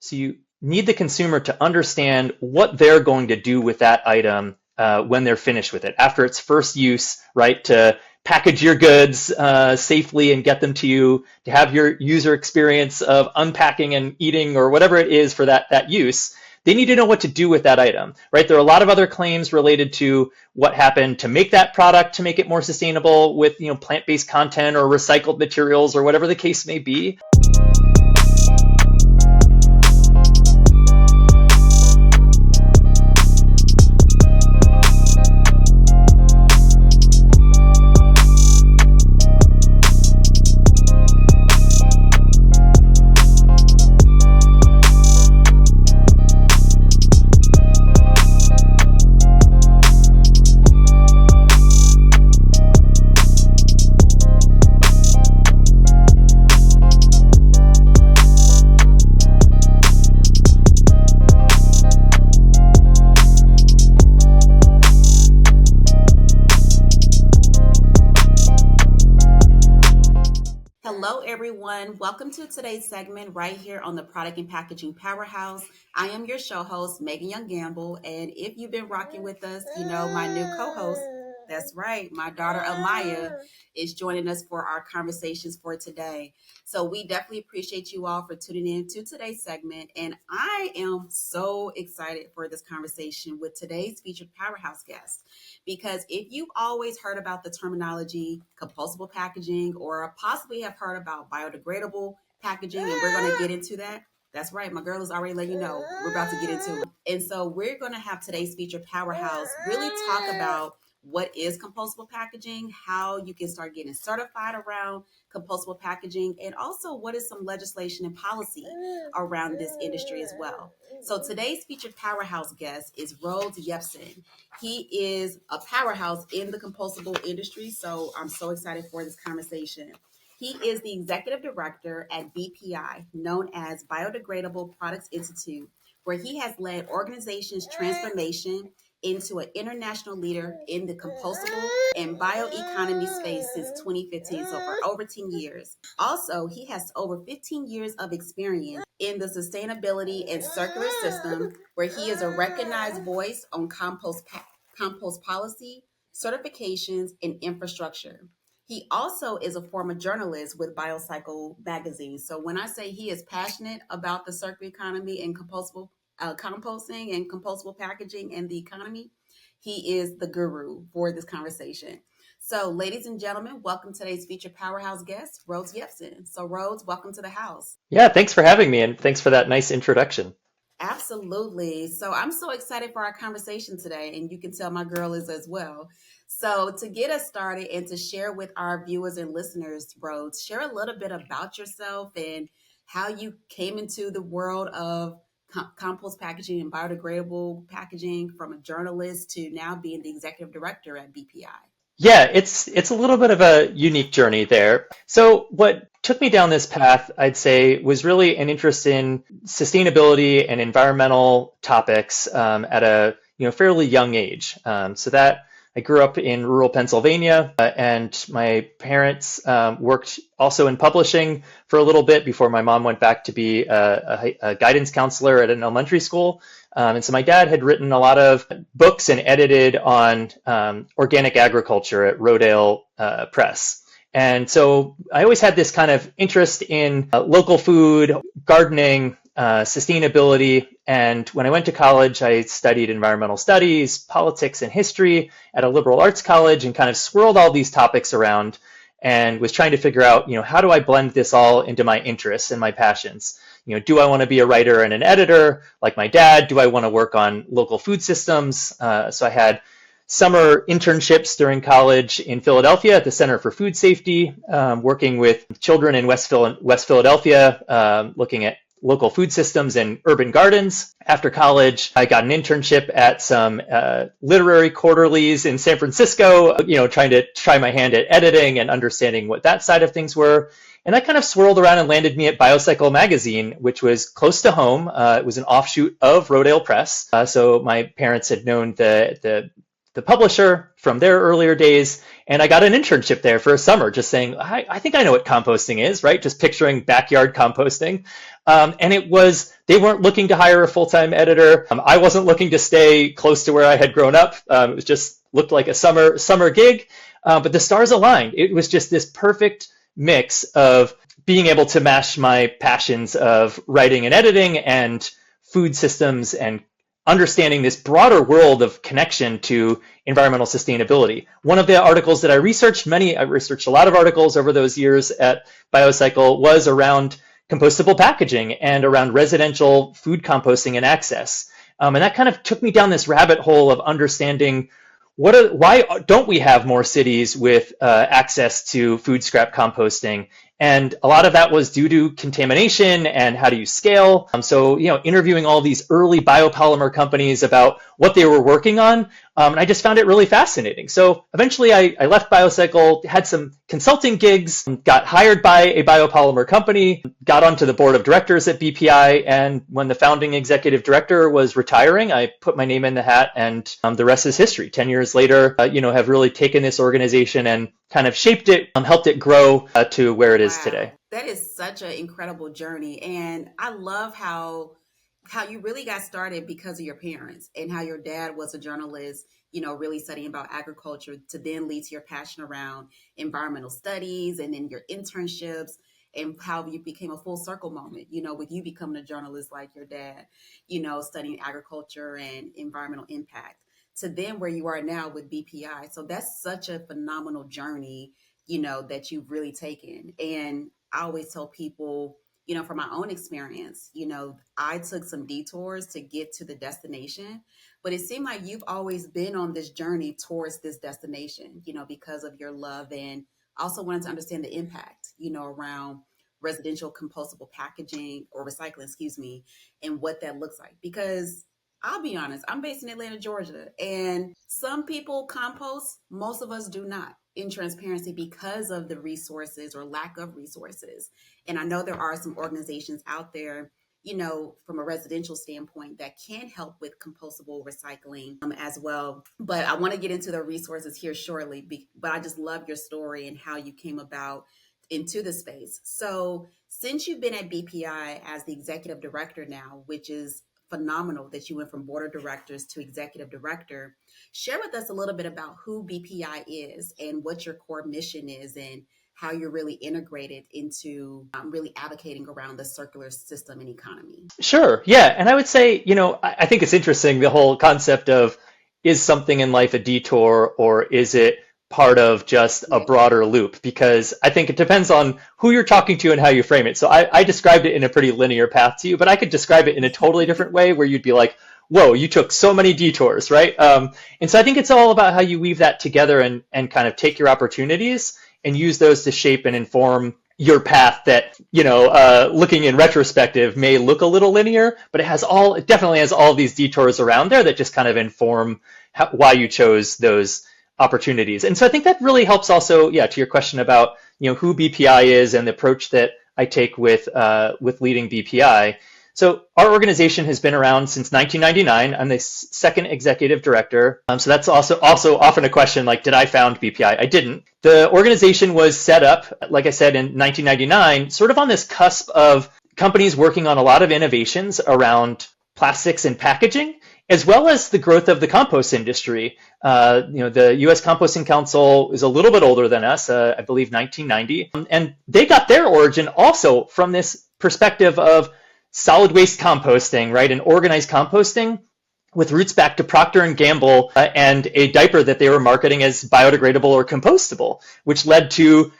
So you need the consumer to understand what they're going to do with that item when they're finished with it, after its first use, right? To package your goods safely and get them to you, to have your user experience of unpacking and eating or whatever it is for that use. They need to know what to do with that item, right? There are a lot of other claims related to what happened to make that product to make it more sustainable with, plant-based content or recycled materials or whatever the case may be. Hello, everyone. Welcome to today's segment right here on the Product and Packaging Powerhouse. I am your show host, Megan Young Gamble. And if you've been rocking with us, you know my new co-host, that's right, my daughter Amaya, is joining us for our conversations for today. So we definitely appreciate you all for tuning in to today's segment. And I am so excited for this conversation with today's featured powerhouse guest. Because if you've always heard about the terminology compostable packaging or possibly have heard about biodegradable packaging, and we're going to get into that. That's right. My girl is already letting you know we're about to get into it. And so we're going to have today's featured powerhouse really talk about what is compostable packaging, how you can start getting certified around compostable packaging, and also what is some legislation and policy around this industry as well. So today's featured powerhouse guest is Rhodes Yepsen. He is a powerhouse in the compostable industry, so I'm so excited for this conversation. He is the executive director at BPI, known as Biodegradable Products Institute, where he has led organizations' transformation into an international leader in the compostable and bioeconomy space since 2015, so for over 10 years. Also, he has over 15 years of experience in the sustainability and circular system, where he is a recognized voice on compost policy, certifications, and infrastructure. He also is a former journalist with BioCycle magazine. So when I say he is passionate about the circular economy and composting and compostable packaging and the economy, he is the guru for this conversation. So ladies and gentlemen, welcome to today's featured powerhouse guest, Rhodes Yepsen. So Rhodes, welcome to the house. Yeah, thanks for having me, and thanks for that nice introduction. Absolutely. So I'm so excited for our conversation today, and you can tell my girl is as well. So to get us started and to share with our viewers and listeners, Rhodes, share a little bit about yourself and how you came into the world of compost packaging and biodegradable packaging, from a journalist to now being the executive director at BPI. Yeah, it's a little bit of a unique journey there. So what took me down this path, I'd say, was really an interest in sustainability and environmental topics at a fairly young age. So that I grew up in rural Pennsylvania, and my parents worked also in publishing for a little bit before my mom went back to be a guidance counselor at an elementary school. And so my dad had written a lot of books and edited on organic agriculture at Rhodes Press. And so I always had this kind of interest in local food, gardening, sustainability. And when I went to college, I studied environmental studies, politics, and history at a liberal arts college, and kind of swirled all these topics around and was trying to figure out, how do I blend this all into my interests and my passions? Do I want to be a writer and an editor like my dad? Do I want to work on local food systems? So I had summer internships during college in Philadelphia at the Center for Food Safety, working with children in West Philadelphia, looking at local food systems and urban gardens. After college, I got an internship at some literary quarterlies in San Francisco, trying to try my hand at editing and understanding what that side of things were. And that kind of swirled around and landed me at BioCycle magazine, which was close to home. It was an offshoot of Rhodes Press. So my parents had known the the publisher from their earlier days. And I got an internship there for a summer, just saying, I think I know what composting is, right? Just picturing backyard composting. And they weren't looking to hire a full-time editor. I wasn't looking to stay close to where I had grown up. It was just looked like a summer gig, but the stars aligned. It was just this perfect mix of being able to mash my passions of writing and editing and food systems and understanding this broader world of connection to environmental sustainability. One of the articles that I researched a lot of articles over those years at BioCycle, was around compostable packaging and around residential food composting and access. And that kind of took me down this rabbit hole of understanding why don't we have more cities with access to food scrap composting? And a lot of that was due to contamination and how do you scale. So, interviewing all these early biopolymer companies about what they were working on. And I just found it really fascinating. So eventually I left BioCycle, had some consulting gigs, got hired by a biopolymer company, got onto the board of directors at BPI. And when the founding executive director was retiring, I put my name in the hat, and the rest is history. 10 years later, have really taken this organization and kind of shaped it, helped it grow to where it is today. That is such an incredible journey. And I love how you really got started because of your parents, and how your dad was a journalist, really studying about agriculture, to then lead to your passion around environmental studies, and then your internships, and how you became a full circle moment, with you becoming a journalist like your dad, studying agriculture and environmental impact, to then where you are now with BPI. So that's such a phenomenal journey, that you've really taken. And I always tell people, from my own experience, I took some detours to get to the destination, but it seemed like you've always been on this journey towards this destination, because of your love, and also wanted to understand the impact, around residential compostable packaging, or recycling, and what that looks like. Because I'll be honest, I'm based in Atlanta, Georgia, and some people compost, most of us do not, in transparency, because of the resources or lack of resources. And I know there are some organizations out there, from a residential standpoint, that can help with compostable recycling as well. But I want to get into the resources here shortly, but I just love your story and how you came about into the space. So since you've been at BPI as the executive director now, which is phenomenal that you went from board of directors to executive director, share with us a little bit about who BPI is and what your core mission is, and how you're really integrated into really advocating around the circular system and economy. Sure. Yeah. And I would say, I think it's interesting, the whole concept of, is something in life a detour, or is it part of just a broader loop? Because I think it depends on who you're talking to and how you frame it. So I described it in a pretty linear path to you, but I could describe it in a totally different way, where you'd be like, whoa, you took so many detours, right? And so I think it's all about how you weave that together and kind of take your opportunities and use those to shape and inform your path that, looking in retrospective may look a little linear, but it definitely has all these detours around there that just kind of inform why you chose those opportunities. And so I think that really helps also, to your question about, who BPI is and the approach that I take with leading BPI. So our organization has been around since 1999. I'm the second executive director. So that's also often a question, like, did I found BPI? I didn't. The organization was set up, like I said, in 1999, sort of on this cusp of companies working on a lot of innovations around plastics and packaging, as well as the growth of the compost industry. The U.S. Composting Council is a little bit older than us, I believe 1990. And they got their origin also from this perspective of solid waste composting, right? And organized composting, with roots back to Procter & Gamble and a diaper that they were marketing as biodegradable or compostable, which led to,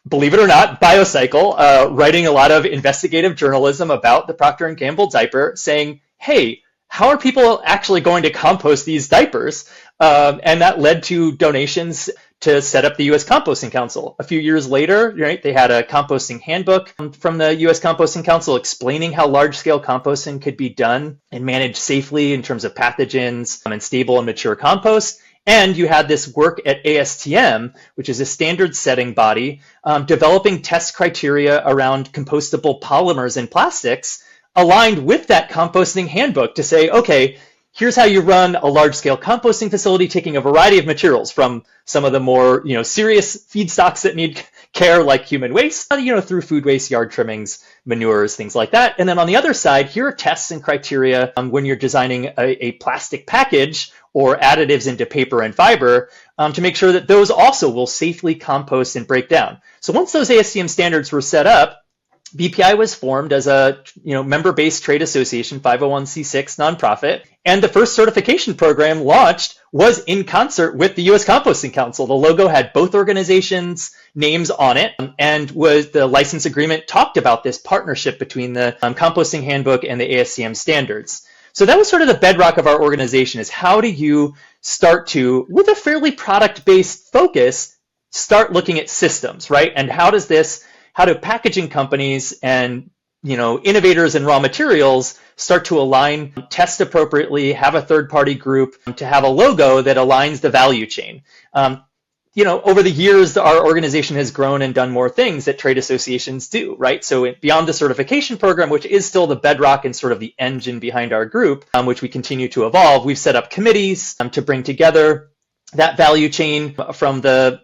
believe it or not, BioCycle writing a lot of investigative journalism about the Procter & Gamble diaper, saying, hey, how are people actually going to compost these diapers? And that led to donations to set up the U.S. Composting Council. A few years later, right, they had a composting handbook from the U.S. Composting Council explaining how large-scale composting could be done and managed safely in terms of pathogens and stable and mature compost. And you had this work at ASTM, which is a standard-setting body, developing test criteria around compostable polymers and plastics, aligned with that composting handbook to say, okay, here's how you run a large-scale composting facility, taking a variety of materials from some of the more, serious feedstocks that need care, like human waste, through food waste, yard trimmings, manures, things like that. And then on the other side, here are tests and criteria when you're designing a plastic package or additives into paper and fiber to make sure that those also will safely compost and break down. So once those ASTM standards were set up, BPI was formed as a member-based trade association, 501c6 nonprofit, and the first certification program launched was in concert with the U.S. Composting Council. The logo had both organizations' names on it, and was the license agreement talked about this partnership between the Composting Handbook and the ASTM standards. So that was sort of the bedrock of our organization, is how do you start to, with a fairly product-based focus, start looking at systems, right? And how do packaging companies and innovators in raw materials start to align, test appropriately, have a third-party group to have a logo that aligns the value chain. Over the years, our organization has grown and done more things that trade associations do, right? So beyond the certification program, which is still the bedrock and sort of the engine behind our group, which we continue to evolve, we've set up committees to bring together that value chain from the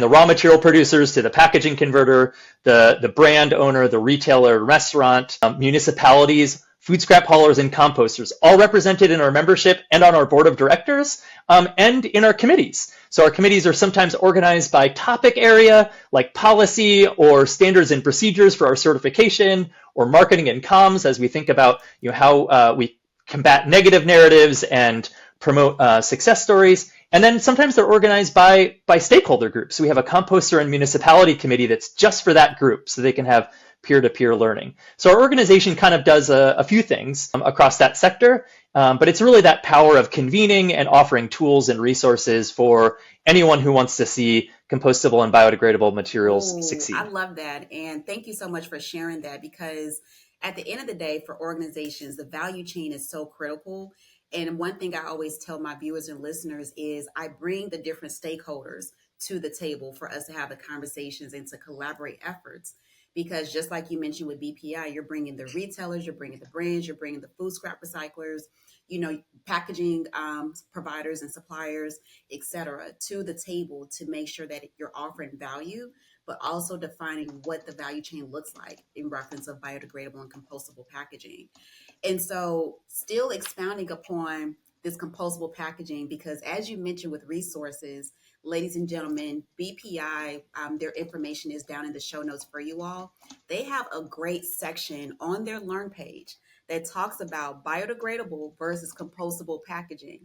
raw material producers to the packaging converter, the brand owner, the retailer, restaurant, municipalities, food scrap haulers, and composters, all represented in our membership and on our board of directors, and in our committees. So our committees are sometimes organized by topic area, like policy or standards and procedures for our certification, or marketing and comms, as we think about how we combat negative narratives and promote success stories. And then sometimes they're organized by stakeholder groups. So we have a composter and municipality committee that's just for that group, so they can have peer-to-peer learning. So our organization kind of does a few things across that sector, but it's really that power of convening and offering tools and resources for anyone who wants to see compostable and biodegradable materials succeed. I love that. And thank you so much for sharing that, because at the end of the day, for organizations, the value chain is so critical. And one thing I always tell my viewers and listeners is I bring the different stakeholders to the table for us to have the conversations and to collaborate efforts. Because just like you mentioned with BPI, you're bringing the retailers, you're bringing the brands, you're bringing the food scrap recyclers, packaging providers and suppliers, et cetera, to the table to make sure that you're offering value, but also defining what the value chain looks like in reference of biodegradable and compostable packaging. And so still expounding upon this compostable packaging, because as you mentioned with resources, ladies and gentlemen, BPI, their information is down in the show notes for you all. They have a great section on their Learn page that talks about biodegradable versus compostable packaging.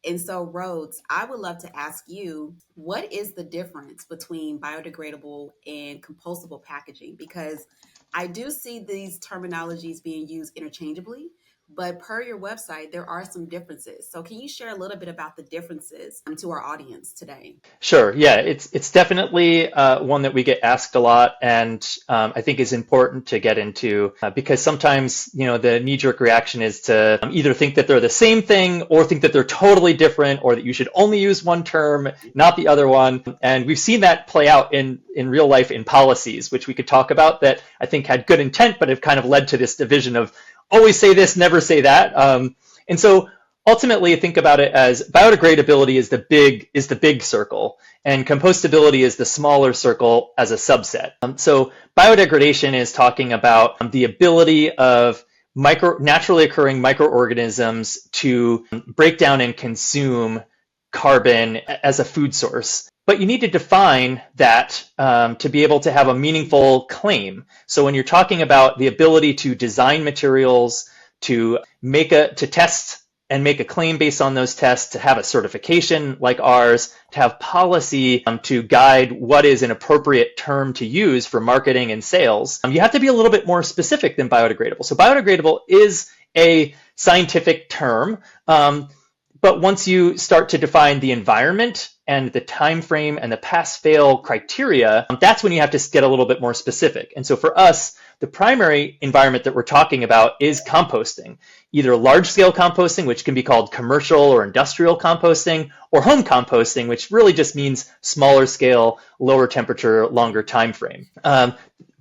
And so, Rhodes, I would love to ask you, what is the difference between biodegradable and compostable packaging? Because I do see these terminologies being used interchangeably, but per your website, there are some differences. So can you share a little bit about the differences to our audience today? Sure. Yeah, it's definitely one that we get asked a lot, and I think is important to get into because sometimes, the knee-jerk reaction is to either think that they're the same thing or think that they're totally different, or that you should only use one term, not the other one. And we've seen that play out in real life in policies, which we could talk about, that I think had good intent, but have kind of led to this division of always say this, never say that. And so ultimately think about it as biodegradability is the big circle, and compostability is the smaller circle as a subset. So biodegradation is talking about the ability of naturally occurring microorganisms to break down and consume carbon as a food source. But you need to define that to be able to have a meaningful claim. So when you're talking about the ability to design materials, to test and make a claim based on those tests, to have a certification like ours, to have policy to guide what is an appropriate term to use for marketing and sales, you have to be a little bit more specific than biodegradable. So biodegradable is a scientific term, but once you start to define the environment and the time frame and the pass-fail criteria, that's when you have to get a little bit more specific. And so for us, the primary environment that we're talking about is composting, either large-scale composting, which can be called commercial or industrial composting, or home composting, which really just means smaller scale, lower temperature, longer time frame.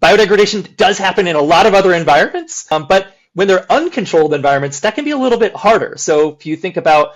Biodegradation does happen in a lot of other environments, but When they're uncontrolled environments, that can be a little bit harder. So if you think about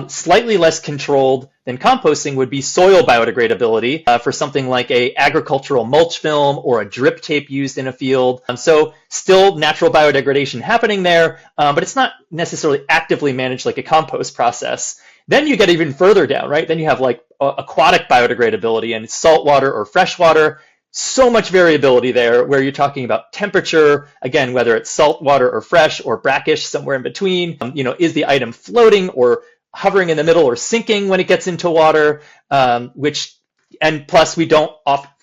slightly less controlled than composting would be soil biodegradability for something like a agricultural mulch film or a drip tape used in a field. So still natural biodegradation happening there, but it's not necessarily actively managed like a compost process. Then you get even further down, right? Then you have like aquatic biodegradability and saltwater or freshwater. So much variability there where you're talking about temperature, again, whether it's salt water or fresh or brackish, somewhere in between. Is the item floating or hovering in the middle or sinking when it gets into water, and plus we don't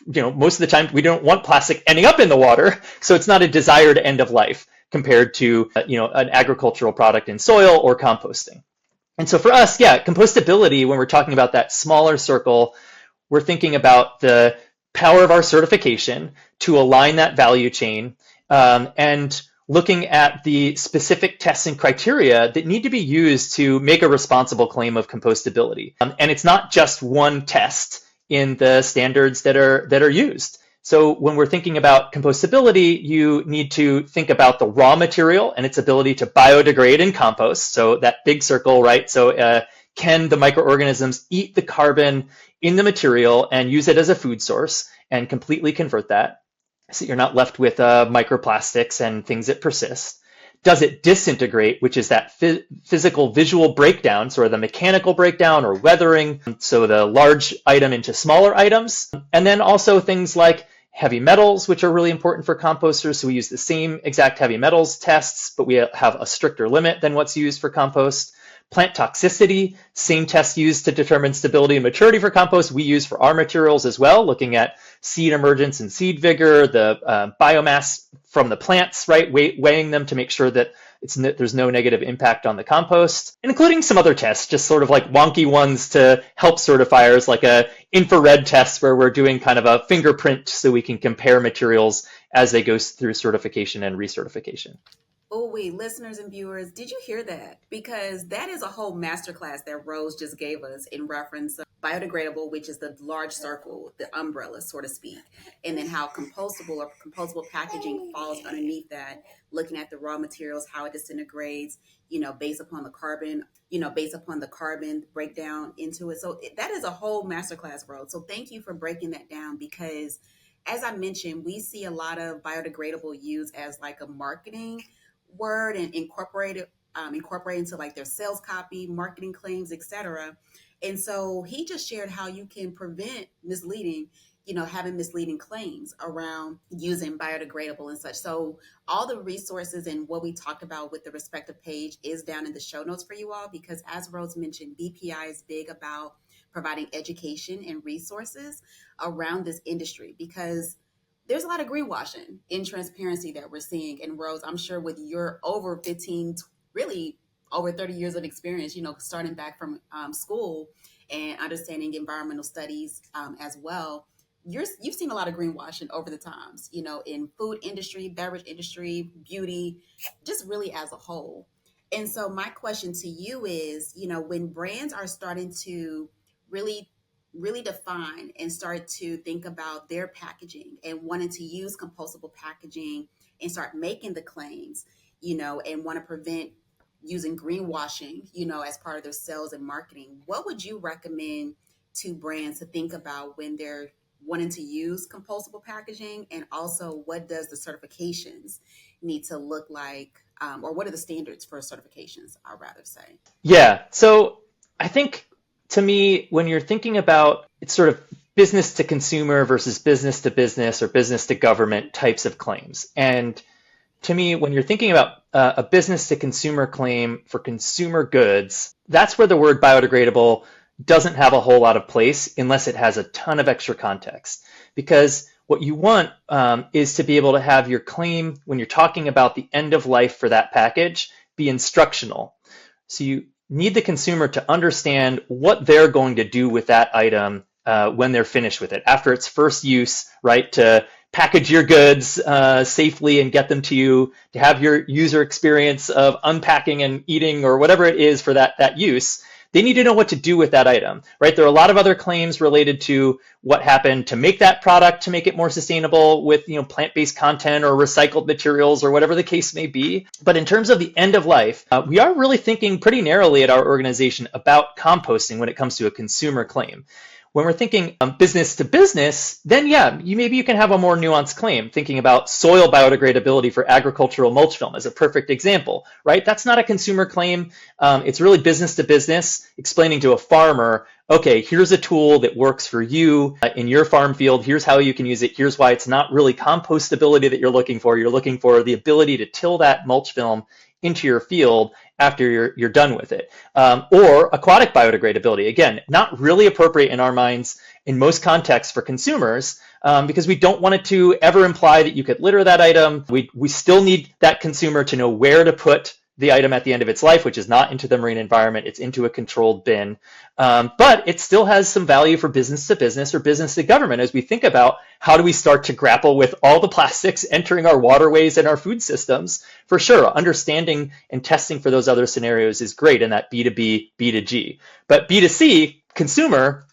most of the time we don't want plastic ending up in the water. So it's not a desired end of life compared to, an agricultural product in soil or composting. And so for us, compostability, when we're talking about that smaller circle, we're thinking about the power of our certification to align that value chain and looking at the specific tests and criteria that need to be used to make a responsible claim of compostability. And it's not just one test in the standards that are used. So when we're thinking about compostability, you need to think about the raw material and its ability to biodegrade and compost. So that big circle, right? So can the microorganisms eat the carbon in the material and use it as a food source and completely convert that so you're not left with microplastics and things that persist? Does it disintegrate, which is that physical visual breakdown, sort of the mechanical breakdown or weathering, so the large item into smaller items? And then also things like heavy metals, which are really important for composters. So we use the same exact heavy metals tests, but we have a stricter limit than what's used for compost. Plant toxicity, same test used to determine stability and maturity for compost, we use for our materials as well, looking at seed emergence and seed vigor, the biomass from the plants, right, weighing them to make sure that there's no negative impact on the compost, including some other tests, just sort of like wonky ones to help certifiers, like a infrared test where we're doing kind of a fingerprint so we can compare materials as they go through certification and recertification. Oh, wait, listeners and viewers, did you hear that? Because that is a whole masterclass that Rose just gave us in reference to biodegradable, which is the large circle, the umbrella, so to speak, and then how compostable or compostable packaging falls underneath that, looking at the raw materials, how it disintegrates, based upon the carbon breakdown into it. So that is a whole masterclass, Rose. So thank you for breaking that down because, as I mentioned, we see a lot of biodegradable used as like a marketing word and incorporate into like their sales copy, marketing claims, etc. And so he just shared how you can prevent misleading, having misleading claims around using biodegradable and such. So all the resources and what we talked about with the respective page is down in the show notes for you all, because as Rhodes mentioned, BPI is big about providing education and resources around this industry because there's a lot of greenwashing in transparency that we're seeing. And Rose, I'm sure with your over 15, really over 30 years of experience, starting back from school and understanding environmental studies as well, you've seen a lot of greenwashing over the times, in food industry, beverage industry, beauty, just really as a whole. And so my question to you is, when brands are starting to really define and start to think about their packaging and wanting to use compostable packaging and start making the claims, and want to prevent using greenwashing, as part of their sales and marketing, what would you recommend to brands to think about when they're wanting to use compostable packaging? And also, what does the certifications need to look like, or what are the standards for certifications, I'd rather say? Yeah, so I think to me, when you're thinking about it's sort of business to consumer versus business to business or business to government types of claims. And to me, when you're thinking about a business to consumer claim for consumer goods, that's where the word biodegradable doesn't have a whole lot of place unless it has a ton of extra context. Because what you want is to be able to have your claim, when you're talking about the end of life for that package, be instructional. So you need the consumer to understand what they're going to do with that item when they're finished with it, after its first use, right? To package your goods safely and get them to you, to have your user experience of unpacking and eating or whatever it is for that use. they need to know what to do with that item, right? There are a lot of other claims related to what happened to make that product to make it more sustainable with, plant-based content or recycled materials or whatever the case may be. But in terms of the end of life, we are really thinking pretty narrowly at our organization about composting when it comes to a consumer claim. When we're thinking business to business, then yeah, maybe you can have a more nuanced claim, thinking about soil biodegradability for agricultural mulch film as a perfect example, right? That's not a consumer claim. It's really business to business, explaining to a farmer, okay, here's a tool that works for you in your farm field. Here's how you can use it. Here's why it's not really compostability that you're looking for. You're looking for the ability to till that mulch film into your field after you're done with it. Or aquatic biodegradability, again, not really appropriate in our minds in most contexts for consumers, because we don't want it to ever imply that you could litter that item. We still need that consumer to know where to put the item at the end of its life, which is not into the marine environment, it's into a controlled bin. But it still has some value for business to business or business to government as we think about how do we start to grapple with all the plastics entering our waterways and our food systems. For sure, understanding and testing for those other scenarios is great in that B2B, B2G. But B2C, consumer,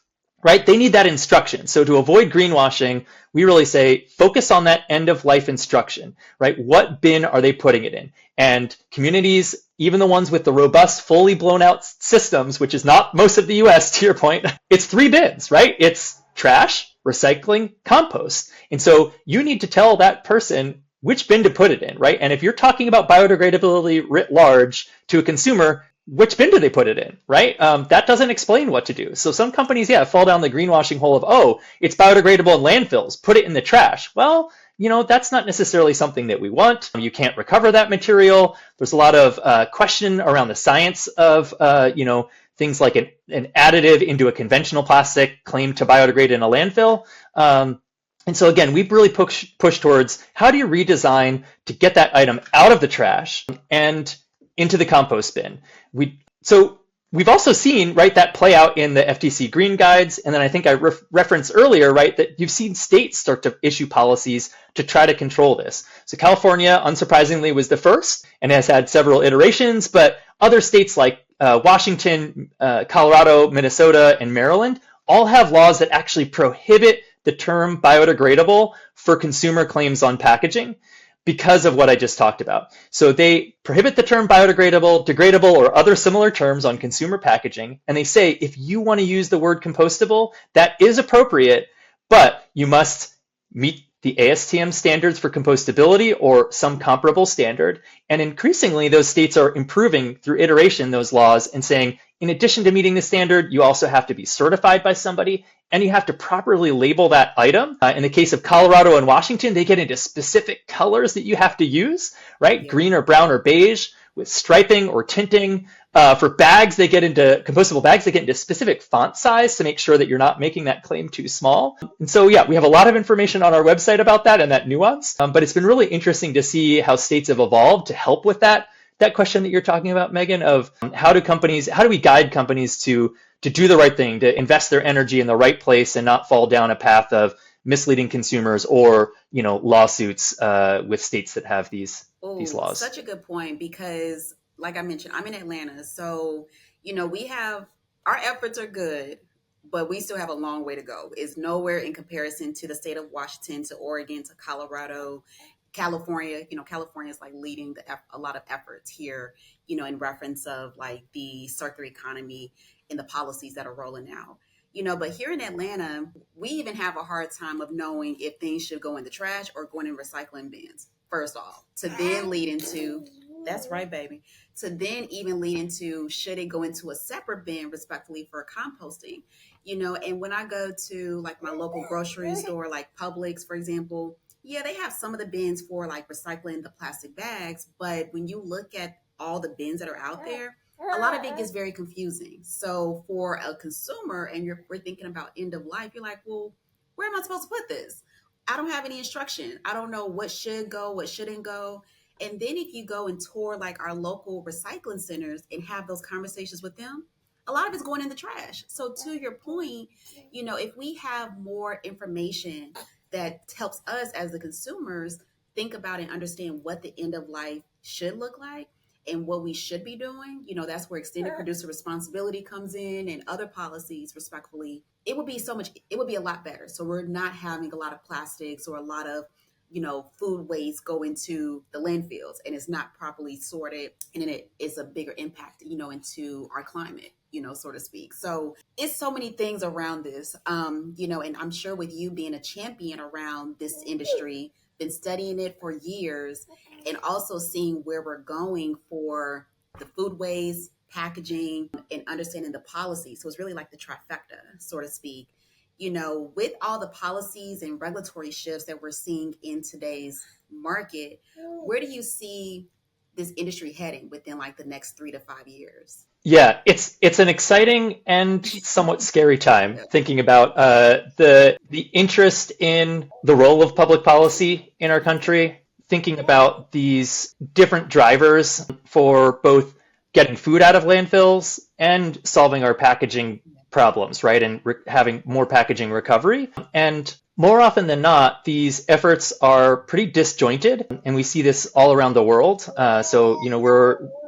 right? They need that instruction. So to avoid greenwashing, we really say focus on that end of life instruction, right? What bin are they putting it in? And communities, even the ones with the robust, fully blown out systems, which is not most of the US, to your point, it's 3 bins, right? It's trash, recycling, compost. And so you need to tell that person which bin to put it in, right? And if you're talking about biodegradability writ large to a consumer, which bin do they put it in, right? That doesn't explain what to do. So some companies, fall down the greenwashing hole of, oh, it's biodegradable in landfills, put it in the trash. Well, that's not necessarily something that we want. You can't recover that material. There's a lot of question around the science of, things like an additive into a conventional plastic claimed to biodegrade in a landfill. And so again, we've really pushed towards how do you redesign to get that item out of the trash and into the compost bin. We've also seen, right, that play out in the FTC green guides. And then I think I referenced earlier, right, that you've seen states start to issue policies to try to control this. So California, unsurprisingly, was the first and has had several iterations, but other states like Washington, Colorado, Minnesota, and Maryland all have laws that actually prohibit the term biodegradable for consumer claims on packaging, because of what I just talked about. So they prohibit the term biodegradable, degradable, or other similar terms on consumer packaging. And they say, if you want to use the word compostable, that is appropriate, but you must meet the ASTM standards for compostability or some comparable standard. And increasingly, those states are improving through iteration those laws and saying, in addition to meeting the standard, you also have to be certified by somebody, and you have to properly label that item. In the case of Colorado and Washington, they get into specific colors that you have to use, right? Yeah. Green or brown or beige with striping or tinting. For bags, compostable bags, they get into specific font size to make sure that you're not making that claim too small. And so, we have a lot of information on our website about that and that nuance, but it's been really interesting to see how states have evolved to help with that question that you're talking about, Megan, of how do we guide companies to do the right thing, to invest their energy in the right place and not fall down a path of misleading consumers or, lawsuits with states that have these laws. Such a good point, because like I mentioned, I'm in Atlanta. So, we have, our efforts are good, but we still have a long way to go. It's nowhere in comparison to the state of Washington, to Oregon, to Colorado, California. California is like leading a lot of efforts here, in reference of like the circular economy and the policies that are rolling out. But here in Atlanta, we even have a hard time of knowing if things should go in the trash or going in recycling bins, first off, to then lead into, that's right, baby, to then even lead into, should it go into a separate bin, respectfully, for composting? And when I go to like my local grocery store, like Publix, for example, they have some of the bins for like recycling the plastic bags. But when you look at all the bins that are out there, a lot of it gets very confusing. So for a consumer, and we're thinking about end of life, you're like, well, where am I supposed to put this? I don't have any instruction. I don't know what should go, what shouldn't go. And then if you go and tour like our local recycling centers and have those conversations with them, a lot of it's going in the trash. So to your point, if we have more information that helps us as the consumers think about and understand what the end of life should look like, and what we should be doing, that's where extended producer responsibility comes in and other policies, respectfully, it would be a lot better. So we're not having a lot of plastics or a lot of food waste go into the landfills and it's not properly sorted, and then it is a bigger impact, into our climate, so to speak. So it's so many things around this, and I'm sure with you being a champion around this industry, been studying it for years, and also seeing where we're going for the food waste, packaging, and understanding the policy. So it's really like the trifecta, so to speak. With all the policies and regulatory shifts that we're seeing in today's market, where do you see this industry heading within like the next 3 to 5 years? Yeah, it's an exciting and somewhat scary time thinking about the interest in the role of public policy in our country, thinking about these different drivers for both getting food out of landfills and solving our packaging problems, right? And having more packaging recovery. And more often than not, these efforts are pretty disjointed, and we see this all around the world.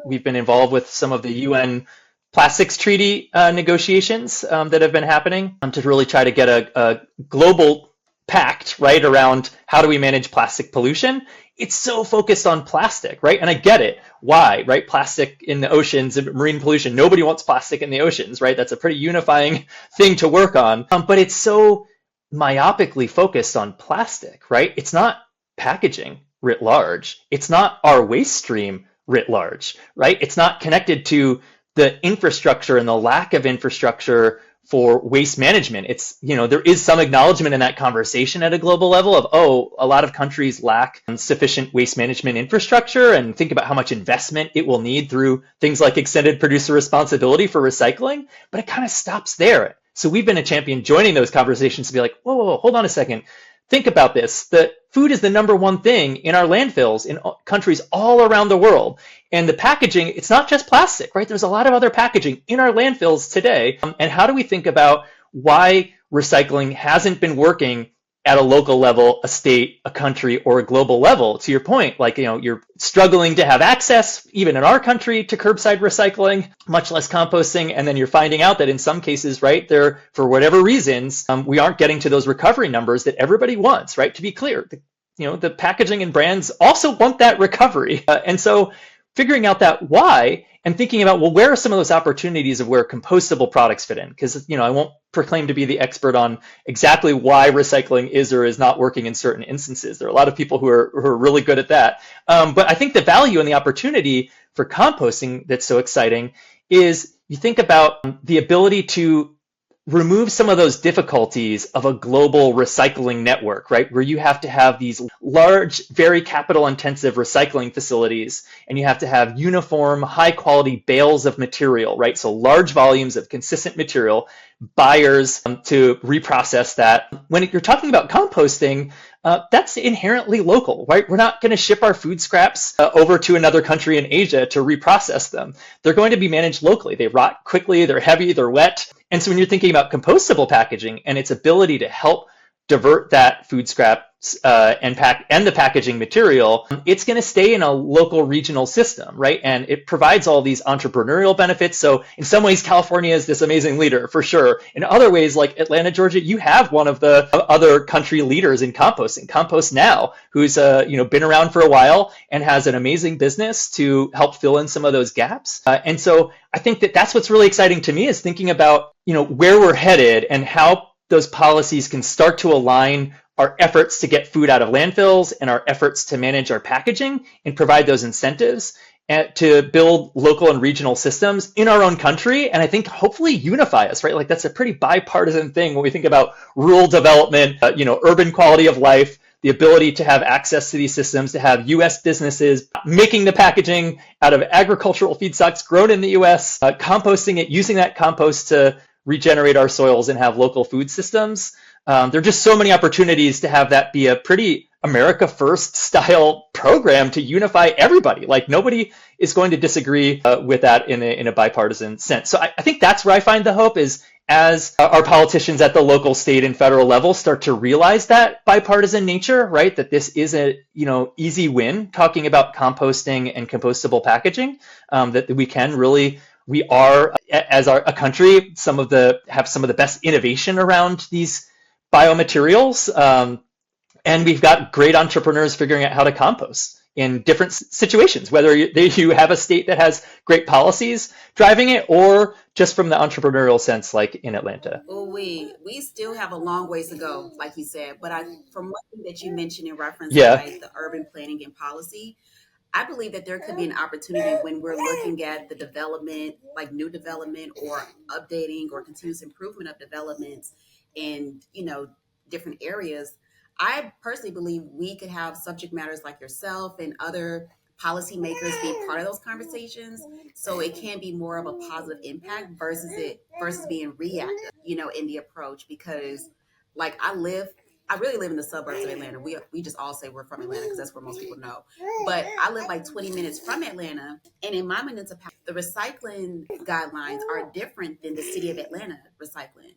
We've been involved with some of the UN plastics treaty negotiations that have been happening to really try to get a global pact, right, around how do we manage plastic pollution. It's so focused on plastic, right? And I get it. Why, right? Plastic in the oceans and marine pollution. Nobody wants plastic in the oceans, right? That's a pretty unifying thing to work on. But it's so myopically focused on plastic, right? It's not packaging writ large. It's not our waste stream writ large, right? It's not connected to the infrastructure and the lack of infrastructure for waste management. It's, there is some acknowledgement in that conversation at a global level of, a lot of countries lack sufficient waste management infrastructure, and think about how much investment it will need through things like extended producer responsibility for recycling, but it kind of stops there. So we've been a champion joining those conversations to be like, whoa, hold on a second. Think about this. The food is the number one thing in our landfills in countries all around the world. And the packaging, it's not just plastic, right? There's a lot of other packaging in our landfills today. And how do we think about why recycling hasn't been working at a local level, a state, a country, or a global level? To your point, like, you're struggling to have access, even in our country, to curbside recycling, much less composting. And then you're finding out that in some cases, right, there, for whatever reasons, we aren't getting to those recovery numbers that everybody wants, right? To be clear, the packaging and brands also want that recovery. And so figuring out that why, and thinking about, well, where are some of those opportunities of where compostable products fit in? Because, I won't proclaim to be the expert on exactly why recycling is or is not working in certain instances. There are a lot of people who are really good at that. But I think the value and the opportunity for composting that's so exciting is you think about the ability to remove some of those difficulties of a global recycling network, right? Where you have to have these large, very capital intensive recycling facilities, and you have to have uniform, high quality bales of material, right? So large volumes of consistent material, buyers to reprocess that. When you're talking about composting, that's inherently local, right? We're not going to ship our food scraps over to another country in Asia to reprocess them. They're going to be managed locally. They rot quickly, they're heavy, they're wet. And so when you're thinking about compostable packaging and its ability to help divert that food scraps and the packaging material, it's going to stay in a local regional system, right? And it provides all these entrepreneurial benefits. So in some ways, California is this amazing leader for sure. In other ways, like Atlanta, Georgia, you have one of the other country leaders in composting, Compost Now, who's been around for a while and has an amazing business to help fill in some of those gaps. And so I think that's what's really exciting to me is thinking about where we're headed and how those policies can start to align our efforts to get food out of landfills and our efforts to manage our packaging and provide those incentives and to build local and regional systems in our own country. And I think hopefully unify us, right? Like that's a pretty bipartisan thing when we think about rural development, urban quality of life, the ability to have access to these systems, to have U.S. businesses making the packaging out of agricultural feedstocks grown in the U.S., composting it, using that compost to regenerate our soils and have local food systems. There are just so many opportunities to have that be a pretty America First style program to unify everybody. Like nobody is going to disagree with that in a bipartisan sense. So I think that's where I find the hope is as our politicians at the local, state, and federal level start to realize that bipartisan nature, right, that this is a easy win, talking about composting and compostable packaging, that we are, as a country, have some of the best innovation around these biomaterials, and we've got great entrepreneurs figuring out how to compost in different situations, whether you have a state that has great policies driving it, or just from the entrepreneurial sense, like in Atlanta. Well, we still have a long ways to go, like you said. But from one thing that you mentioned in reference to Yeah. like the urban planning and policy, I believe that there could be an opportunity when we're looking at the development, like new development or updating or continuous improvement of developments in, different areas. I personally believe we could have subject matters like yourself and other policymakers be part of those conversations, so it can be more of a positive impact versus being reactive, in the approach. Because like I really live in the suburbs of Atlanta. We just all say we're from Atlanta because that's where most people know. But I live like 20 minutes from Atlanta, and in my municipality, the recycling guidelines are different than the city of Atlanta recycling.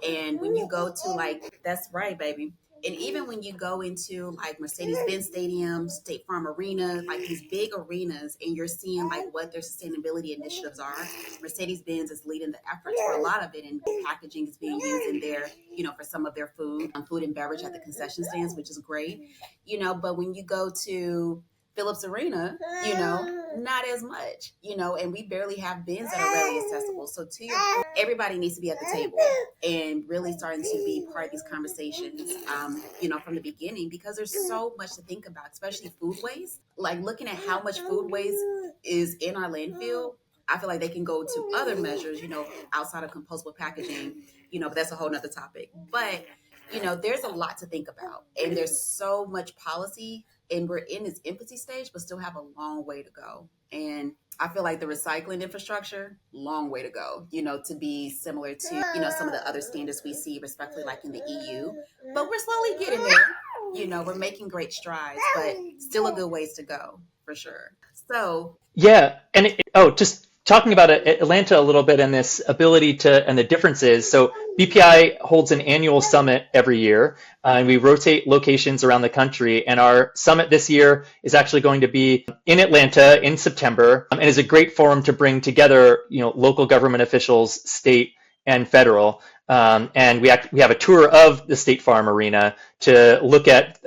And when you go to like, that's right, baby. And even when you go into like Mercedes-Benz Stadium, State Farm Arena, like these big arenas, and you're seeing like what their sustainability initiatives are, Mercedes-Benz is leading the efforts for a lot of it, and packaging is being used in their, for some of their food and beverage at the concession stands, which is great. But when you go to Phillips Arena, not as much, and we barely have bins that are readily accessible. So to your point, everybody needs to be at the table and really starting to be part of these conversations, from the beginning, because there's so much to think about, especially food waste. Like looking at how much food waste is in our landfill, I feel like they can go to other measures, outside of compostable packaging, but that's a whole nother topic. But, there's a lot to think about, and there's so much policy, and we're in this infancy stage, but still have a long way to go. And I feel like the recycling infrastructure, long way to go, to be similar to, some of the other standards we see, respectively, like in the EU. But we're slowly getting there. We're making great strides, but still a good ways to go, for sure. So, Yeah, and just talking about Atlanta a little bit and this ability and the differences. So BPI holds an annual summit every year, and we rotate locations around the country. And our summit this year is actually going to be in Atlanta in September, and is a great forum to bring together, local government officials, state and federal. And we have a tour of the State Farm Arena to look at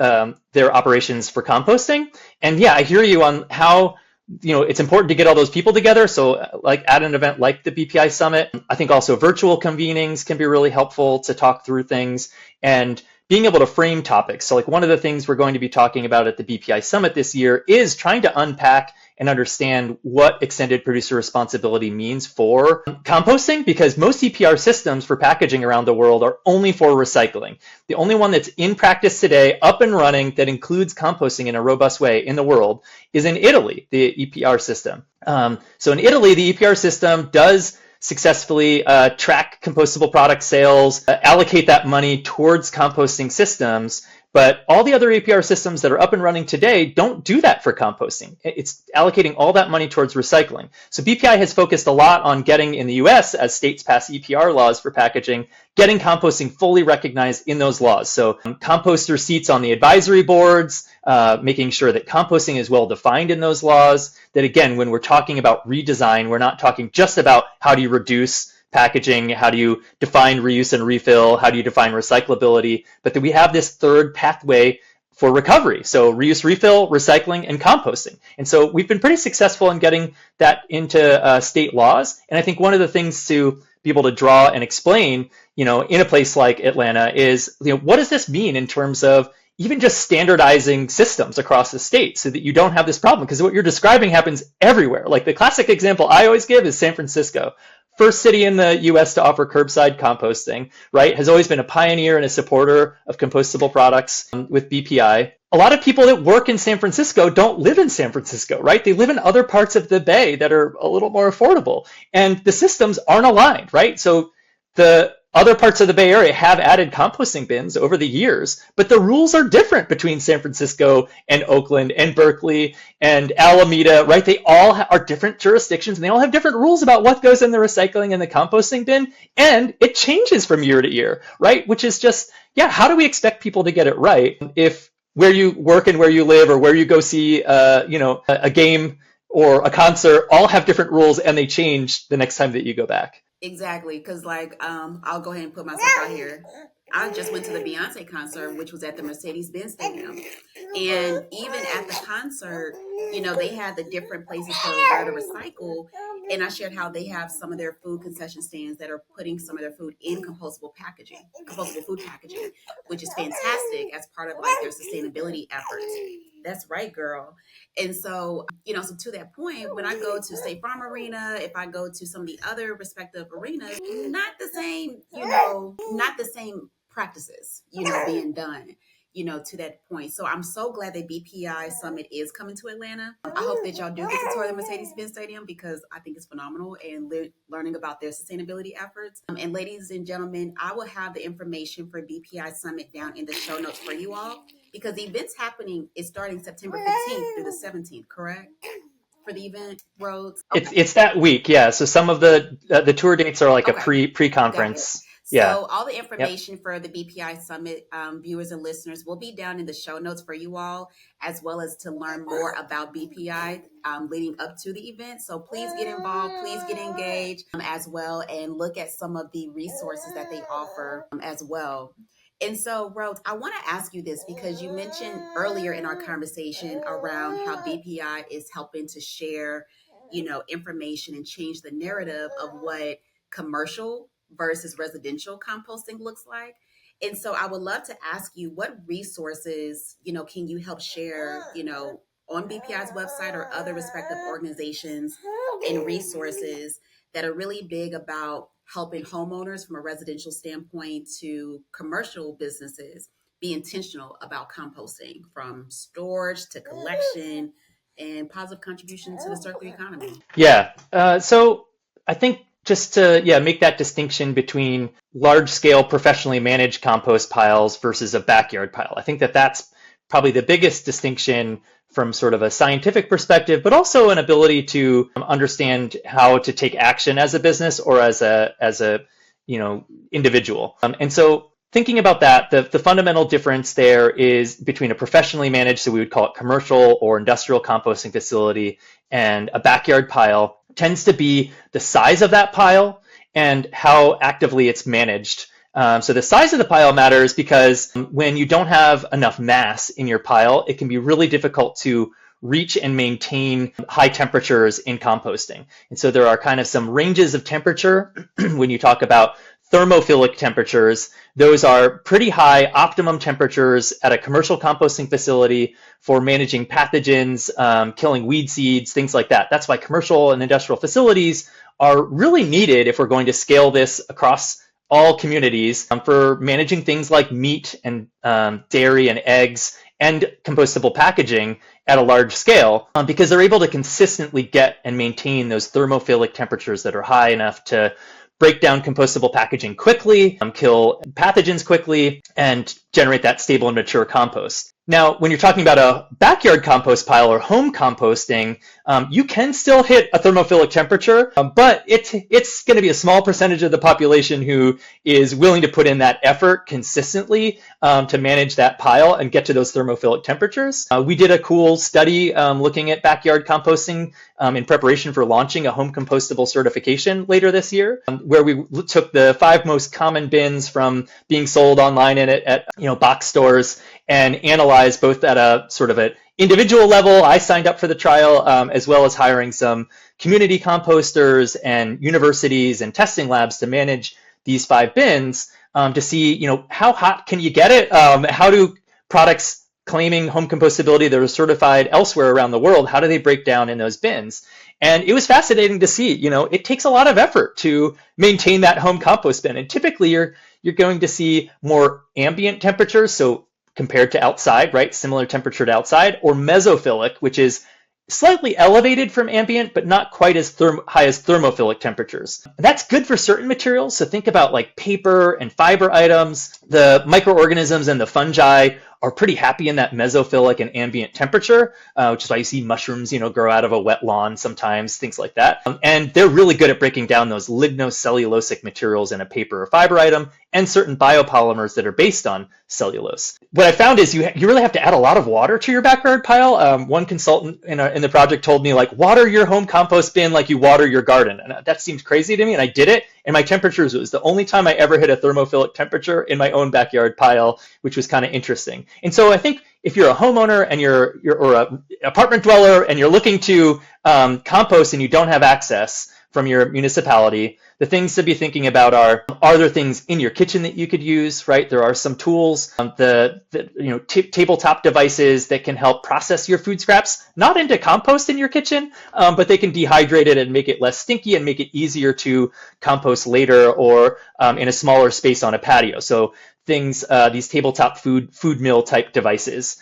their operations for composting. And yeah, I hear you on how it's important to get all those people together. So like at an event like the BPI Summit, I think also virtual convenings can be really helpful to talk through things and being able to frame topics. So like one of the things we're going to be talking about at the BPI Summit this year is trying to unpack and understand what extended producer responsibility means for composting, because most EPR systems for packaging around the world are only for recycling. The only one that's in practice today, up and running, that includes composting in a robust way in the world is in Italy, the EPR system. So in Italy, the EPR system does successfully track compostable product sales, allocate that money towards composting systems. But all the other APR systems that are up and running today don't do that for composting. It's allocating all that money towards recycling. So BPI has focused a lot on getting, in the US, as states pass EPR laws for packaging, getting composting fully recognized in those laws. So composter seats on the advisory boards, making sure that composting is well defined in those laws. That again, when we're talking about redesign, we're not talking just about how do you reduce packaging, how do you define reuse and refill, how do you define recyclability, but that we have this third pathway for recovery. So reuse, refill, recycling, and composting. And so we've been pretty successful in getting that into state laws. And I think one of the things to be able to draw and explain, in a place like Atlanta is, what does this mean in terms of even just standardizing systems across the state so that you don't have this problem? Because what you're describing happens everywhere. Like the classic example I always give is San Francisco. First city in the US to offer curbside composting, right? Has always been a pioneer and a supporter of compostable products with BPI. A lot of people that work in San Francisco don't live in San Francisco, right? They live in other parts of the Bay that are a little more affordable. And the systems aren't aligned, right? So the Other parts of the Bay Area have added composting bins over the years, but the rules are different between San Francisco and Oakland and Berkeley and Alameda, right? They all are different jurisdictions and they all have different rules about what goes in the recycling and the composting bin. And it changes from year to year, right? Which is just, yeah, how do we expect people to get it right if where you work and where you live or where you go see, a game or a concert all have different rules and they change the next time that you go back? Exactly, because I'll go ahead and put myself out here. I just went to the Beyonce concert, which was at the Mercedes-Benz Stadium, and even at the concert, they had the different places for where to recycle. And I shared how they have some of their food concession stands that are putting some of their food in compostable food packaging, which is fantastic as part of like their sustainability efforts. That's right, girl. And so, so to that point, when I go to State Farm Arena, if I go to some of the other respective arenas, not the same, not the same practices, being done, to that point. So I'm so glad that BPI Summit is coming to Atlanta. I hope that y'all do get to tour the Mercedes-Benz Stadium because I think it's phenomenal and learning about their sustainability efforts. And ladies and gentlemen, I will have the information for BPI Summit down in the show notes for you all because the event's happening is starting September 15th through the 17th, correct? For the event, Rhodes? Okay. It's that week, yeah. So some of the tour dates are like a pre-conference. Yeah. So all the information for the BPI Summit viewers and listeners will be down in the show notes for you all, as well as to learn more about BPI leading up to the event. So please get involved, please get engaged as well, and look at some of the resources that they offer as well. And so, Rhodes, I want to ask you this because you mentioned earlier in our conversation around how BPI is helping to share, information and change the narrative of what commercial versus residential composting looks like. And so I would love to ask you what resources, can you help share, on BPI's website or other respective organizations and resources that are really big about helping homeowners from a residential standpoint to commercial businesses be intentional about composting from storage to collection and positive contribution to the circular economy. Yeah. So I think just to make that distinction between large-scale professionally managed compost piles versus a backyard pile. I think that's probably the biggest distinction from sort of a scientific perspective, but also an ability to understand how to take action as a business or as a individual. And so thinking about that, the fundamental difference there is between a professionally managed, so we would call it commercial or industrial composting facility, and a backyard pile tends to be the size of that pile and how actively it's managed. So the size of the pile matters because when you don't have enough mass in your pile, it can be really difficult to reach and maintain high temperatures in composting. And so there are kind of some ranges of temperature when you talk about thermophilic temperatures. Those are pretty high optimum temperatures at a commercial composting facility for managing pathogens, killing weed seeds, things like that. That's why commercial and industrial facilities are really needed if we're going to scale this across all communities for managing things like meat and dairy and eggs and compostable packaging at a large scale because they're able to consistently get and maintain those thermophilic temperatures that are high enough to break down compostable packaging quickly, kill pathogens quickly, and generate that stable and mature compost. Now, when you're talking about a backyard compost pile or home composting, you can still hit a thermophilic temperature, but it's going to be a small percentage of the population who is willing to put in that effort consistently to manage that pile and get to those thermophilic temperatures. We did a cool study looking at backyard composting in preparation for launching a home compostable certification later this year, where we took the 5 most common bins from being sold online and at box stores and analyzed both at a sort of an individual level. I signed up for the trial, as well as hiring some community composters and universities and testing labs to manage these 5 bins to see, how hot can you get it? How do products claiming home compostability that are certified elsewhere around the world, how do they break down in those bins? And it was fascinating to see, it takes a lot of effort to maintain that home compost bin. And typically you're going to see more ambient temperatures, so compared to outside, right? Similar temperature to outside, or mesophilic, which is slightly elevated from ambient, but not quite as high as thermophilic temperatures. That's good for certain materials. So think about like paper and fiber items. The microorganisms and the fungi are pretty happy in that mesophilic and ambient temperature, which is why you see mushrooms, grow out of a wet lawn sometimes, things like that. And they're really good at breaking down those lignocellulosic materials in a paper or fiber item and certain biopolymers that are based on cellulose. What I found is you really have to add a lot of water to your backyard pile. One consultant in the project told me, like, water your home compost bin like you water your garden. And that seemed crazy to me, and I did it. And my temperatures, it was the only time I ever hit a thermophilic temperature in my own backyard pile, which was kind of interesting. And so I think if you're a homeowner and you're or an apartment dweller and you're looking to compost and you don't have access from your municipality, the things to be thinking about are there things in your kitchen that you could use, right? There are some tools, tabletop devices that can help process your food scraps, not into compost in your kitchen, but they can dehydrate it and make it less stinky and make it easier to compost later or in a smaller space on a patio. So things, these tabletop food mill type devices.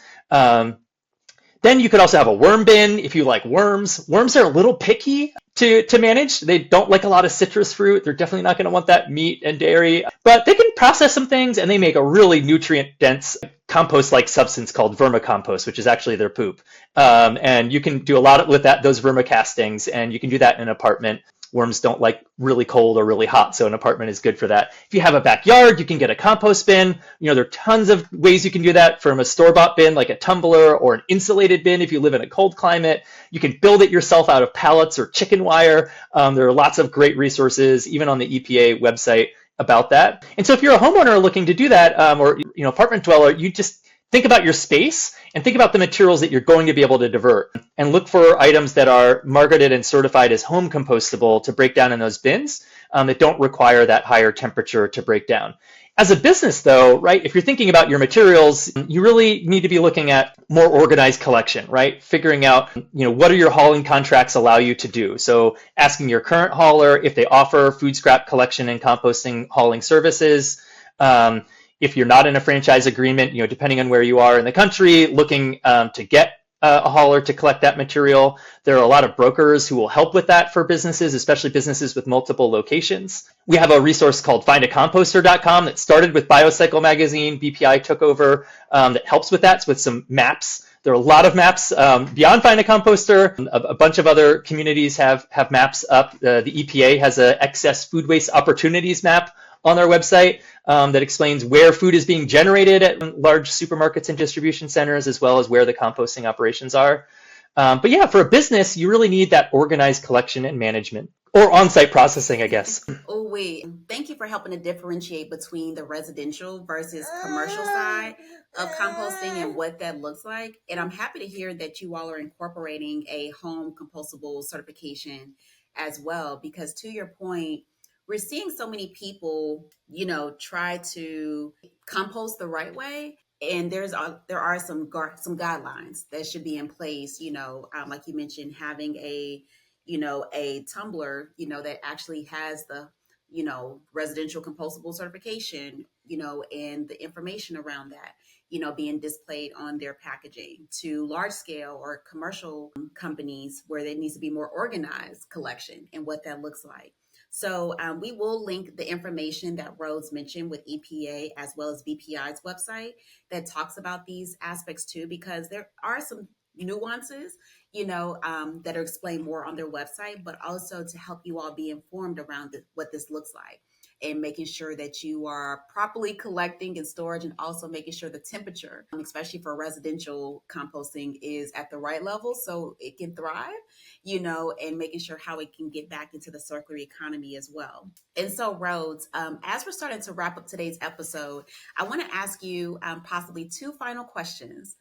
Then you could also have a worm bin if you like worms. Worms are a little picky to manage. They don't like a lot of citrus fruit. They're definitely not going to want that meat and dairy, but they can process some things and they make a really nutrient dense compost-like substance called vermicompost, which is actually their poop. And you can do a lot with those vermicastings, and you can do that in an apartment. Worms don't like really cold or really hot, so an apartment is good for that. If you have a backyard, you can get a compost bin. There are tons of ways you can do that, from a store-bought bin like a tumbler or an insulated bin if you live in a cold climate. You can build it yourself out of pallets or chicken wire. There are lots of great resources, even on the EPA website, about that. And so if you're a homeowner looking to do that, or apartment dweller, you just think about your space and think about the materials that you're going to be able to divert, and look for items that are marketed and certified as home compostable to break down in those bins that don't require that higher temperature to break down. As a business though, right, if you're thinking about your materials, you really need to be looking at more organized collection, right? Figuring out, what do your hauling contracts allow you to do? So asking your current hauler if they offer food scrap collection and composting hauling services. If you're not in a franchise agreement, depending on where you are in the country, looking to get a hauler to collect that material. There are a lot of brokers who will help with that for businesses, especially businesses with multiple locations. We have a resource called findacomposter.com that started with Biocycle magazine. BPI took over, that helps with that, with some maps. There are a lot of maps beyond Find a Composter. A bunch of other communities have maps up. The EPA has an excess food waste opportunities map on their website that explains where food is being generated at large supermarkets and distribution centers, as well as where the composting operations are. But yeah, for a business, you really need that organized collection and management, or on-site processing, I guess. Oh, wait. Thank you for helping to differentiate between the residential versus commercial side of composting and what that looks like. And I'm happy to hear that you all are incorporating a home compostable certification as well, because to your point, we're seeing so many people, try to compost the right way. And there are some guidelines that should be in place, like you mentioned, having a tumbler, that actually has the, residential compostable certification, and the information around that, being displayed on their packaging, to large scale or commercial companies where there needs to be more organized collection and what that looks like. So we will link the information that Rhodes mentioned with EPA as well as BPI's website that talks about these aspects too, because there are some nuances, that are explained more on their website, but also to help you all be informed around what this looks like, and making sure that you are properly collecting and storage, and also making sure the temperature, especially for residential composting, is at the right level so it can thrive, and making sure how it can get back into the circular economy as well. And so, Rhodes, as we're starting to wrap up today's episode, I want to ask you possibly two final questions.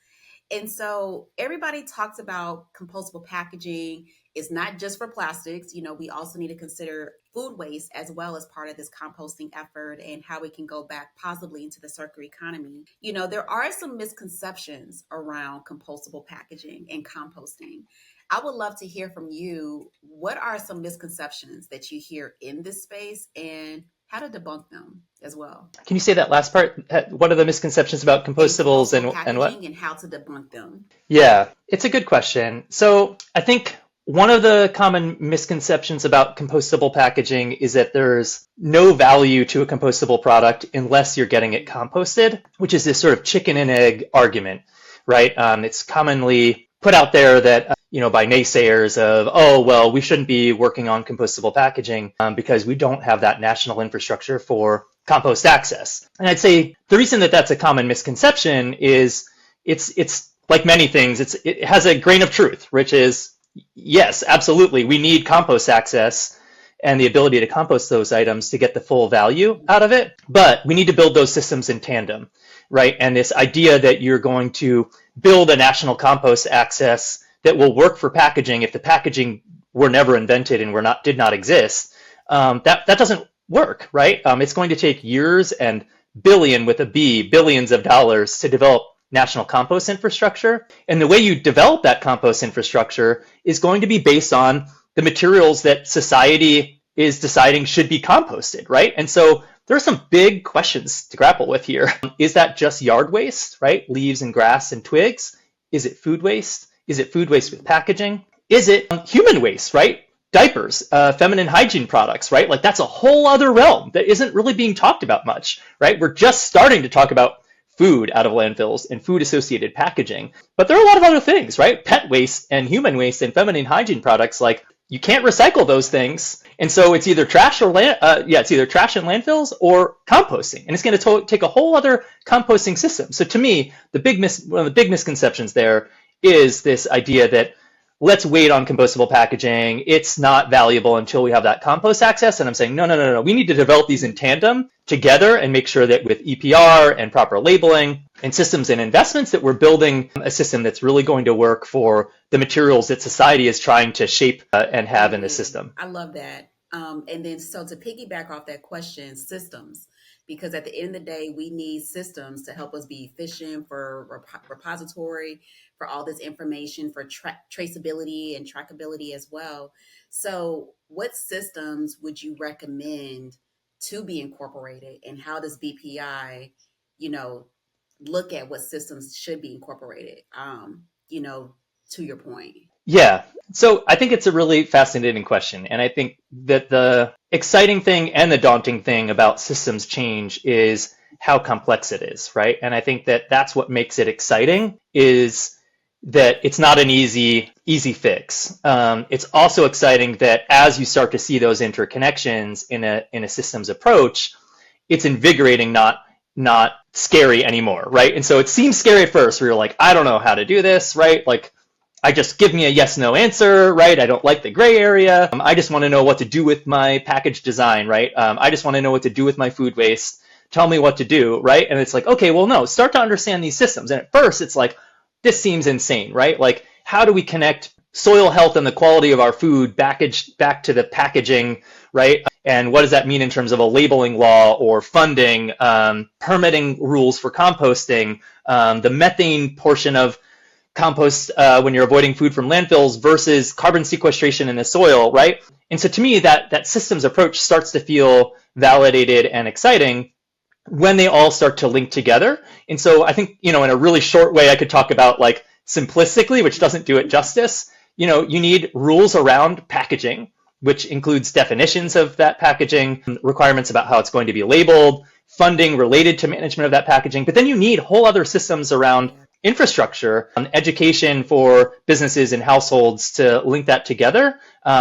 And so everybody talks about compostable packaging. It's not just for plastics. We also need to consider food waste as well as part of this composting effort, and how we can go back possibly into the circular economy. There are some misconceptions around compostable packaging and composting. I would love to hear from you. What are some misconceptions that you hear in this space, and how to debunk them as well. Can you say that last part? What are the misconceptions about In compostables compostable and what? packaging and how to debunk them. Yeah, it's a good question. So I think one of the common misconceptions about compostable packaging is that there's no value to a compostable product unless you're getting it composted, which is this sort of chicken and egg argument, right? It's commonly put out there that, by naysayers of, oh, well, we shouldn't be working on compostable packaging because we don't have that national infrastructure for compost access. And I'd say the reason that that's a common misconception is it's like many things, it has a grain of truth, which is yes, absolutely, we need compost access and the ability to compost those items to get the full value out of it. But we need to build those systems in tandem, right? And this idea that you're going to build a national compost access that will work for packaging if the packaging were never invented and did not exist, that doesn't work, right? It's going to take years and billions of dollars to develop national compost infrastructure. And the way you develop that compost infrastructure is going to be based on the materials that society is deciding should be composted, right? And so there are some big questions to grapple with here. Is that just yard waste, right? Leaves and grass and twigs? Is it food waste? Is it food waste with packaging? Is it human waste, right? Diapers, feminine hygiene products, right? Like that's a whole other realm that isn't really being talked about much, right? We're just starting to talk about food out of landfills and food associated packaging. But there are a lot of other things, right? Pet waste and human waste and feminine hygiene products, like you can't recycle those things. And so it's either trash or it's either trash in landfills or composting. And it's going to take a whole other composting system. So to me, one of the big misconceptions there is this idea that let's wait on compostable packaging. It's not valuable until we have that compost access. And I'm saying, no. We need to develop these in tandem together and make sure that with EPR and proper labeling and systems and investments that we're building a system that's really going to work for the materials that society is trying to shape and have in the system. I love that. And then so to piggyback off that question, systems, because at the end of the day, we need systems to help us be efficient for repository, for all this information, for traceability and trackability as well. So what systems would you recommend to be incorporated, and how does BPI, look at what systems should be incorporated, to your point? Yeah. So I think it's a really fascinating question. And I think that the exciting thing and the daunting thing about systems change is how complex it is, right? And I think that that's what makes it exciting, is that it's not an easy fix. It's also exciting that as you start to see those interconnections in a systems approach, it's invigorating, not scary anymore, right? And so it seems scary at first, where you're like, I don't know how to do this, right? Like, I just give me a yes, no answer, right? I don't like the gray area. I just want to know what to do with my package design, right? I just want to know what to do with my food waste. Tell me what to do, right? And it's like, okay, well, no, start to understand these systems. And at first it's like, this seems insane, right? Like, how do we connect soil health and the quality of our food back to the packaging, right? And what does that mean in terms of a labeling law or funding, permitting rules for composting, the methane portion of compost when you're avoiding food from landfills versus carbon sequestration in the soil, right? And so to me, that systems approach starts to feel validated and exciting when they all start to link together. And so I think, in a really short way, I could talk about, like, simplistically, which doesn't do it justice, you need rules around packaging, which includes definitions of that packaging, requirements about how it's going to be labeled, funding related to management of that packaging. But then you need whole other systems around infrastructure, education for businesses and households to link that together.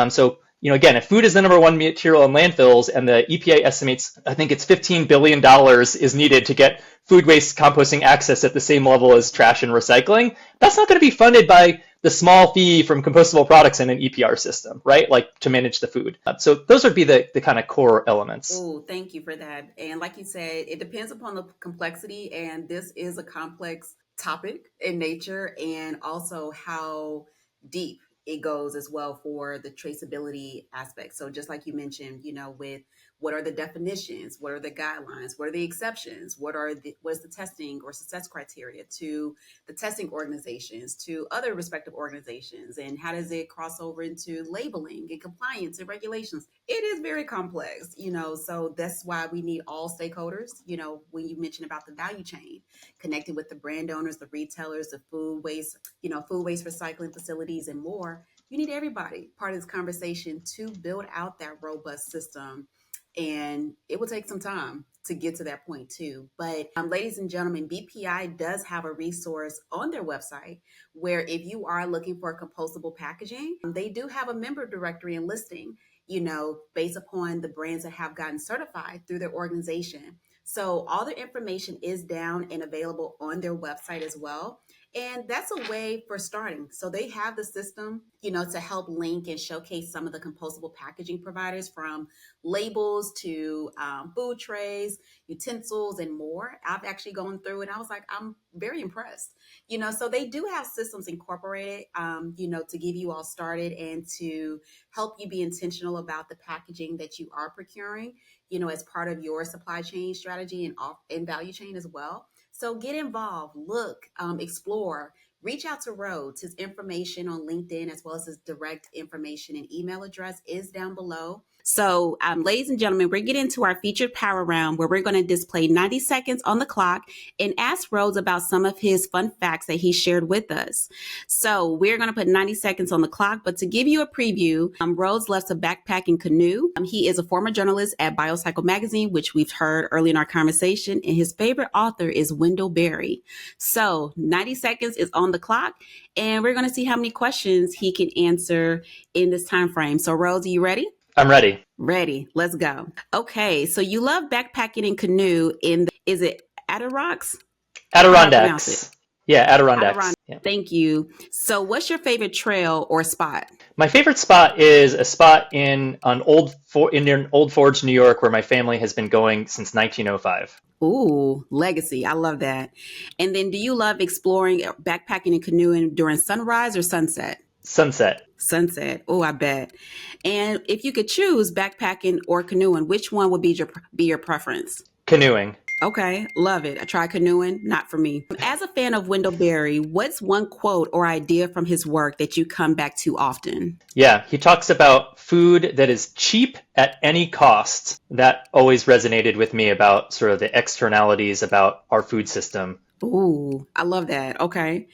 So, again, if food is the number one material in landfills and the EPA estimates, I think it's $15 billion is needed to get food waste composting access at the same level as trash and recycling, that's not going to be funded by the small fee from compostable products in an EPR system, right? Like, to manage the food. So those would be the kind of core elements. Oh, thank you for that. And like you said, it depends upon the complexity, and this is a complex topic in nature, and also how deep it goes as well for the traceability aspect. So just like you mentioned, with what are the definitions, what are the guidelines, what are the exceptions, what's the testing or success criteria to the testing organizations, to other respective organizations, and how does it cross over into labeling and compliance and regulations? It is very complex, so that's why we need all stakeholders. When you mentioned about the value chain, connecting with the brand owners, the retailers, the food waste recycling facilities, and more. You need everybody part of this conversation to build out that robust system. And it will take some time to get to that point too. But ladies and gentlemen, BPI does have a resource on their website where if you are looking for compostable packaging, they do have a member directory and listing, based upon the brands that have gotten certified through their organization. So all their information is down and available on their website as well. And that's a way for starting. So they have the system, to help link and showcase some of the compostable packaging providers, from labels to food trays, utensils, and more. I've actually gone through and I was like, I'm very impressed. So they do have systems incorporated, to give you all started and to help you be intentional about the packaging that you are procuring, as part of your supply chain strategy and value chain as well. So get involved, look, explore, reach out to Rhodes. His information on LinkedIn, as well as his direct information and email address, is down below. So, ladies and gentlemen, we're getting into our featured power round where we're going to display 90 seconds on the clock and ask Rhodes about some of his fun facts that he shared with us. So we're going to put 90 seconds on the clock, but to give you a preview, Rhodes loves to backpack and canoe. He is a former journalist at Biocycle magazine, which we've heard early in our conversation, and his favorite author is Wendell Berry. So 90 seconds is on the clock, and we're going to see how many questions he can answer in this time frame. So Rhodes, are you ready? I'm ready. Ready. Let's go. Okay. So you love backpacking and canoe is it Adirondacks? Adirondacks. Yeah, Adirondacks. Yeah. Thank you. So what's your favorite trail or spot? My favorite spot is a spot in Old Forge, New York, where my family has been going since 1905. Ooh, legacy. I love that. And then do you love exploring, backpacking and canoeing during sunrise or sunset? Sunset. Oh, I bet. And if you could choose backpacking or canoeing, which one would be your preference? Canoeing. Okay, love it. I tried canoeing, not for me. As a fan of Wendell Berry, what's one quote or idea from his work that you come back to often? Yeah, he talks about food that is cheap at any cost. That always resonated with me about sort of the externalities about our food system. Ooh, I love that. Okay.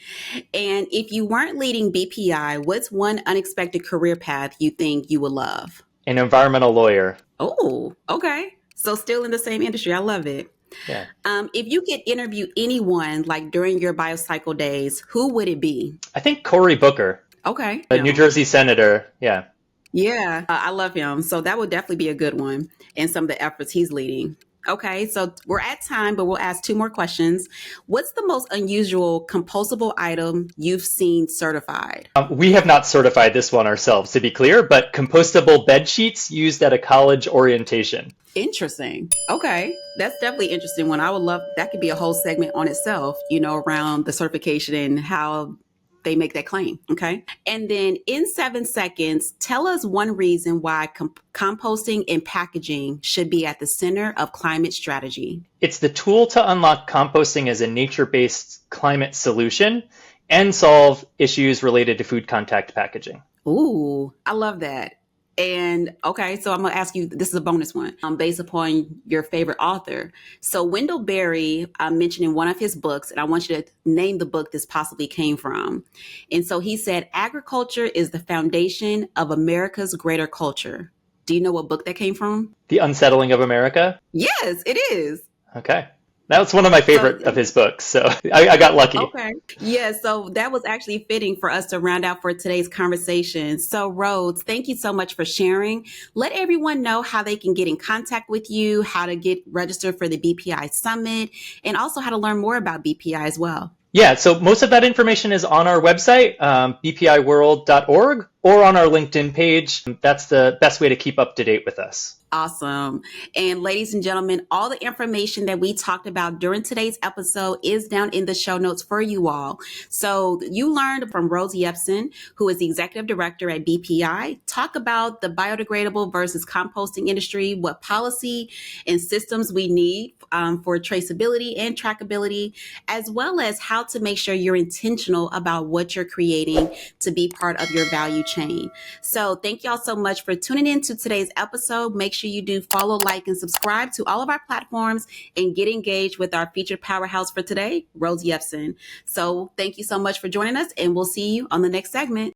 And if you weren't leading BPI, what's one unexpected career path you think you would love? An environmental lawyer. Oh, okay. So still in the same industry. I love it. Yeah. If you could interview anyone like during your Biocycle days, who would it be? I think Cory Booker. Okay. A New Jersey senator. Yeah. Yeah, I love him. So that would definitely be a good one, and some of the efforts he's leading. Okay, so we're at time, but we'll ask two more questions. What's the most unusual compostable item you've seen certified? We have not certified this one ourselves, to be clear, but compostable bed sheets used at a college orientation. Interesting. Okay, that's definitely an interesting one. I would love, that could be a whole segment on itself, around the certification and how they make that claim. Okay. And then in 7 seconds, tell us one reason why composting and packaging should be at the center of climate strategy. It's the tool to unlock composting as a nature-based climate solution and solve issues related to food contact packaging. Ooh, I love that. And okay, so I'm going to ask you, this is a bonus one, based upon your favorite author. So Wendell Berry mentioned in one of his books, and I want you to name the book this possibly came from. And so he said, agriculture is the foundation of America's greater culture. Do you know what book that came from? The Unsettling of America? Yes, it is. Okay. That's one of my favorite of his books, so I got lucky. Okay. Yeah, so that was actually fitting for us to round out for today's conversation. So Rhodes, thank you so much for sharing. Let everyone know how they can get in contact with you, how to get registered for the BPI Summit, and also how to learn more about BPI as well. Yeah, so most of that information is on our website, bpiworld.org, or on our LinkedIn page. That's the best way to keep up to date with us. Awesome. And ladies and gentlemen, all the information that we talked about during today's episode is down in the show notes for you all. So you learned from Rhodes Yepsen, who is the executive director at BPI, talk about the biodegradable versus composting industry, what policy and systems we need for traceability and trackability, as well as how to make sure you're intentional about what you're creating to be part of your value chain. So thank y'all so much for tuning in to today's episode. Make sure you do follow, like, and subscribe to all of our platforms and get engaged with our featured powerhouse for today, Rhodes Yepsen. So thank you so much for joining us, and we'll see you on the next segment.